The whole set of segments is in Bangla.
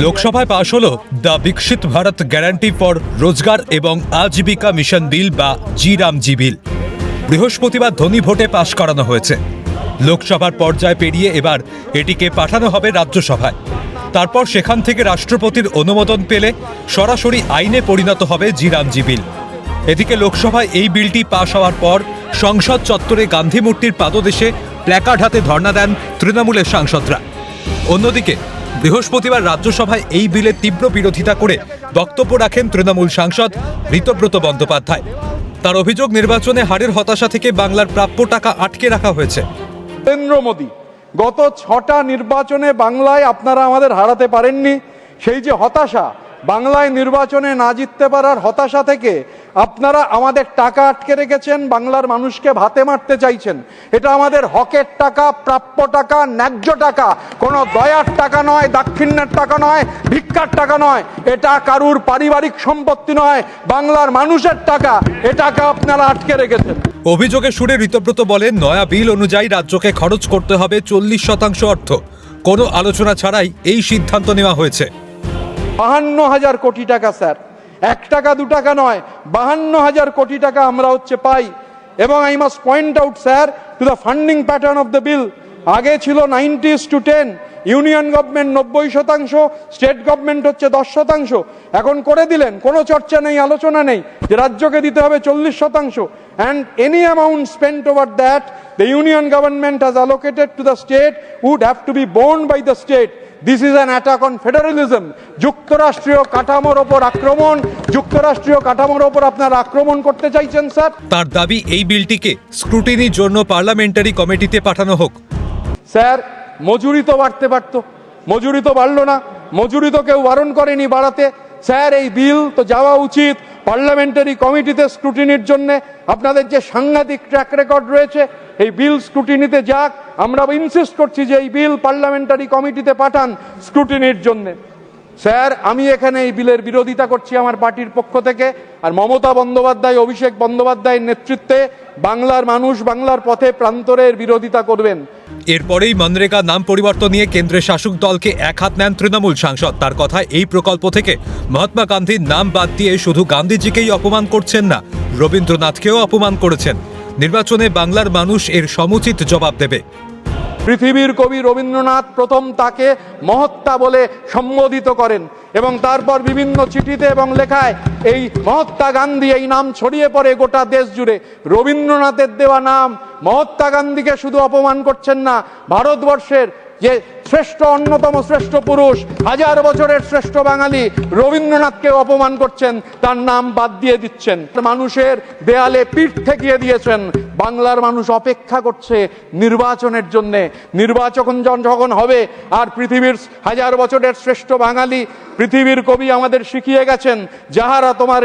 লোকসভায় পাশ হলো দ্য বিকশিত ভারত গ্যারান্টি ফর রোজগার এবং আজীবিকা মিশন বিল বা জি বিল। বৃহস্পতিবার ধ্বনি ভোটে পাশ করানো হয়েছে। লোকসভার পর্যায় পেরিয়ে এবার এটিকে পাঠানো হবে রাজ্যসভায়। তারপর সেখান থেকে রাষ্ট্রপতির অনুমোদন পেলে সরাসরি আইনে পরিণত হবে জি বিল। এদিকে লোকসভায় এই বিলটি পাশ হওয়ার পর সংসদ চত্বরে গান্ধী মূর্তির পাদদেশে প্ল্যাকার্ড হাতে ধর্ণা দেন তৃণমূলের সাংসদরা। অন্যদিকে বৃহস্পতিবার রাজ্যসভায় এই বিলের তীব্র বিরোধিতা করে বক্তব্য রাখেন তৃণমূল সাংসদ ঋতব্রত বন্দ্যোপাধ্যায়। তার অভিযোগ, নির্বাচনে হারের হতাশা থেকে বাংলার প্রাপ্য টাকা আটকে রাখা হয়েছে। নরেন্দ্র মোদী গত 6টা নির্বাচনে বাংলায় আপনারা আমাদের হারাতে পারেননি। সেই যে হতাশা, বাংলায় নির্বাচনে না জিততে পারার হতাশা থেকে আপনারা আমাদের টাকা আটকে রেখেছেন, বাংলার মানুষকে ভাতে মারতে চাইছেন। এটা আমাদের হকের টাকা, প্রাপ্য টাকা, ন্যায্য টাকা, কোনো দয়ার টাকা নয়, দাক্ষিণ্যের টাকা নয়, ভিক্ষার টাকা নয়। এটা কারুর পারিবারিক সম্পত্তি নয়, বাংলার মানুষের টাকা। এটাকে আপনারা আটকে রেখেছেন। অভিযোগের সুরে ঋতব্রত বলেন, নয়া বিল অনুযায়ী রাজ্যকে খরচ করতে হবে 40% অর্থ। কোনো আলোচনা ছাড়াই এই সিদ্ধান্ত নেওয়া হয়েছে। 52,000 কোটি টাকা স্যার, 1 টাকা 2 টাকা নয়, 52,000 কোটি টাকা আমরা পাই। এবং I must point out sir to the funding pattern of the বিল। আগে ছিল 90:10, ইউনিয়ন গভর্নমেন্ট 90%, স্টেট গভর্নমেন্ট 10%। এখন করে দিলেন, কোনো চর্চা নেই, আলোচনা নেই, যে রাজ্যকে দিতে হবে 40%। and any amount spent over that the union government has allocated to the state would have to be borne by the state. This is an attack on federalism. যুক্তরাষ্ট্রীয় কাঠামোর ওপর আক্রমণ, যুক্তরাষ্ট্রীয় কাঠামোর ওপর আপনারা আক্রমণ করতে চাইছেন স্যার। তার দাবি, এই বিলটিকে স্ক্রুটিনির জন্য পার্লামেন্টারি কমিটিতে পাঠানো হোক। স্যার, মজুরি তো বাড়তে পারত, মজুরি তো বাড়লো না, মজুরি তো কেউ বারণ করেনি বাড়াতে। স্যার, এই বিল তো যাওয়া উচিত পার্লামেন্টারি কমিটিতে স্ক্রুটিনির জন্য। আপনাদের যে সাংঘাতিক ট্র্যাক রেকর্ড রয়েছে, এই বিল স্ক্রুটিনিতে যাক। আমরা ইনসিস্ট করছি যে এই বিল পার্লামেন্টারি কমিটিতে পাঠান স্ক্রুটিনির জন্য। স্যার, আমি এখানে এই বিলের বিরোধিতা করছি আমার পার্টির পক্ষ থেকে। আর মমতা বন্দ্যোপাধ্যায়, অভিষেক বন্দ্যোপাধ্যায়ের নেতৃত্বে বাংলার মানুষ বাংলার পথে প্রান্তরের বিরোধিতা করবেন। এরপরেই মনরেগা নাম পরিবর্তন নিয়ে কেন্দ্রের শাসক দলকে একহাত নেন তৃণমূল সাংসদ। তার কথায়, এই প্রকল্প থেকে মহাত্মা গান্ধীর নাম বাদ দিয়ে শুধু গান্ধীজিকেই অপমান করছেন না, রবীন্দ্রনাথকেও অপমান করেছেন। নির্বাচনে বাংলার মানুষ এর সমুচিত জবাব দেবে। পৃথিবীর কবি রবীন্দ্রনাথ প্রথম তাকে মহাত্মা বলে সম্বোধিত করেন এবং তারপর বিভিন্ন চিঠিতে এবং লেখায় এই মহাত্মা গান্ধী এই নাম ছড়িয়ে পড়ে গোটা দেশ জুড়ে। রবীন্দ্রনাথের দেওয়া নাম মহাত্মা গান্ধীকে শুধু অপমান করছেন না, ভারতবর্ষের যে শ্রেষ্ঠ, অন্যতম শ্রেষ্ঠ পুরুষ, 1000 বছরের শ্রেষ্ঠ বাঙালি রবীন্দ্রনাথকে অপমান করছেন, তার নাম বাদ দিয়ে দিচ্ছেন, মানুষের দেয়ালে পিঠ ঠেকিয়ে দিয়েছেন। বাংলার মানুষ অপেক্ষা করছে নির্বাচনের জন্য। নির্বাচন যখন হবে আর পৃথিবীর 1000 বছরের শ্রেষ্ঠ বাঙালি, পৃথিবীর কবি আমাদের শিখিয়ে গেছেন, যাহারা তোমার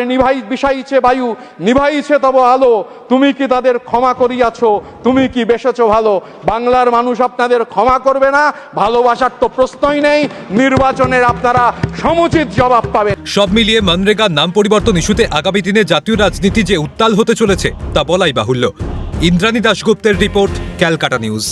বিষাইছে বায়ু, নিভাইছে তব আলো, তুমি কি তাদের ক্ষমা করিয়াছ, তুমি কি বেসেছ ভালো। বাংলার মানুষ আপনাদের ক্ষমা করবে না, ভালোবাসার তো প্রশ্নই নেই। নির্বাচনের আপনারা সমুচিত জবাব পাবেন। সব মিলিয়ে মনরেগা নাম পরিবর্তন ইস্যুতে আগামী দিনে জাতীয় রাজনীতি যে উত্তাল হতে চলেছে তা বলাই বাহুল্য। ইন্দ্রাণী দাশগুপ্তের রিপোর্ট, ক্যালকাটা নিউজ।